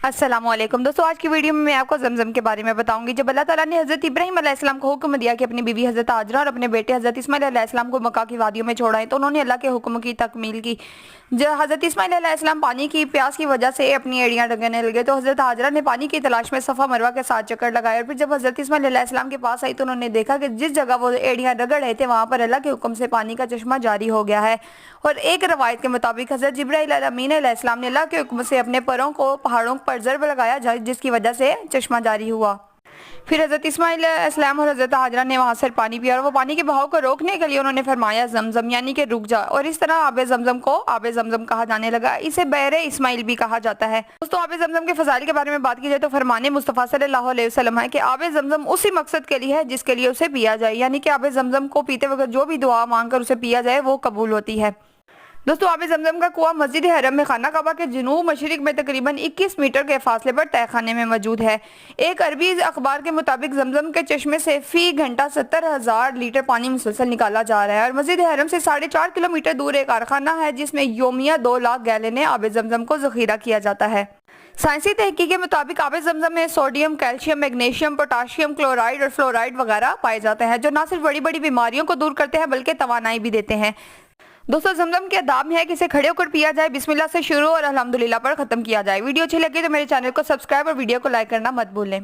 अस्सलाम वालेकुम दोस्तों, आज की वीडियो में मैं आपको जमजम के बारे में बताऊंगी। जब अल्लाह ताला ने हज़रत इब्राहीम अलैहिस्सलाम को हुक्म दिया कि अपनी बीवी हज़रत हाजरा और अपने बेटे हज़रत इस्माइल अलैहिस्सलाम को मक्का की वादियों में छोड़ाएं, तो उन्होंने अल्लाह के हुक्म की तकमील की। जब हज़रत इस्माइल अलैहिस्सलाम पानी की प्यास की वजह से अपनी एड़ियां डगने लगे, तो हज़रत हाजरा ने पानी की तलाश में सफ़ा मरवा के 7 चक्कर लगाए। और फिर जब हज़रत इस्माइल अलैहिस्सलाम के पास आई तो उन्होंने देखा कि जिस जगह वो एड़ियां रगड़ रहे थे वहाँ पर अल्लाह के हुक्म से पानी का चश्मा जारी हो गया है। और एक रवायत के मुताबिक हज़रत जिब्राईल अमीन अलैहिस्सलाम ने अल्लाह के हुक्म से अपने परों को पहाड़ों पर ज़रब लगाया, जिसकी वजह से चश्मा जारी हुआ। फिर हज़रत इस्माइल अलैहिस्सलाम और हज़रत हाजरा ने वहाँ से पानी पिया और वो पानी के बहाव को रोकने के लिए उन्होंने फरमाया जमजम, यानी कि रुक जा। और इस तरह आबे जमजम को आबे जमजम कहा जाने लगा। इसे बहरे इस्माइल भी कहा जाता है। दोस्तों, आबे जमजम के फजाइल के बारे में बात की जाए तो फरमाने मुस्तफ़ा सल्लल्लाहु अलैहि वसल्लम है कि आबे जमजम उसी मकसद के लिए है जिसके लिए उसे पिया जाए, यानी कि आबे जमजम को पीते वक्त जो भी दुआ मांगकर उसे पिया जाए वो कबूल होती है। दोस्तों, आबे जमजम का कुआं मस्जिद हरम में खाना काबा के जनूब मशरिक में तकरीबन 21 मीटर के फासले पर तहखाने में मौजूद है। एक अरबी अखबार के मुताबिक जमजम के चश्मे से फी घंटा 70,000 लीटर पानी मुसलसल निकाला जा रहा है। और मस्जिद हरम से 4.5 किलोमीटर दूर एक कारखाना है जिसमें योमिया 2 लाख गैलन आबे जमजम को जखीरा किया जाता है। साइंसी तहकीक के मुताबिक आबे जमजम में sodium, calcium, magnesium, potassium, chloride और फ्लोराइड वगैरह पाए जाते हैं, जो न सिर्फ बड़ी बड़ी बीमारियों को दूर करते हैं बल्कि तवानाई भी देते हैं। दोस्तों, जमजम के अदाब में है कि इसे खड़े होकर पिया जाए, बिस्मिल्लाह से शुरू और अल्हम्दुलिल्लाह पर खत्म किया जाए। वीडियो अच्छी लगी तो मेरे चैनल को सब्सक्राइब और वीडियो को लाइक करना मत भूलें।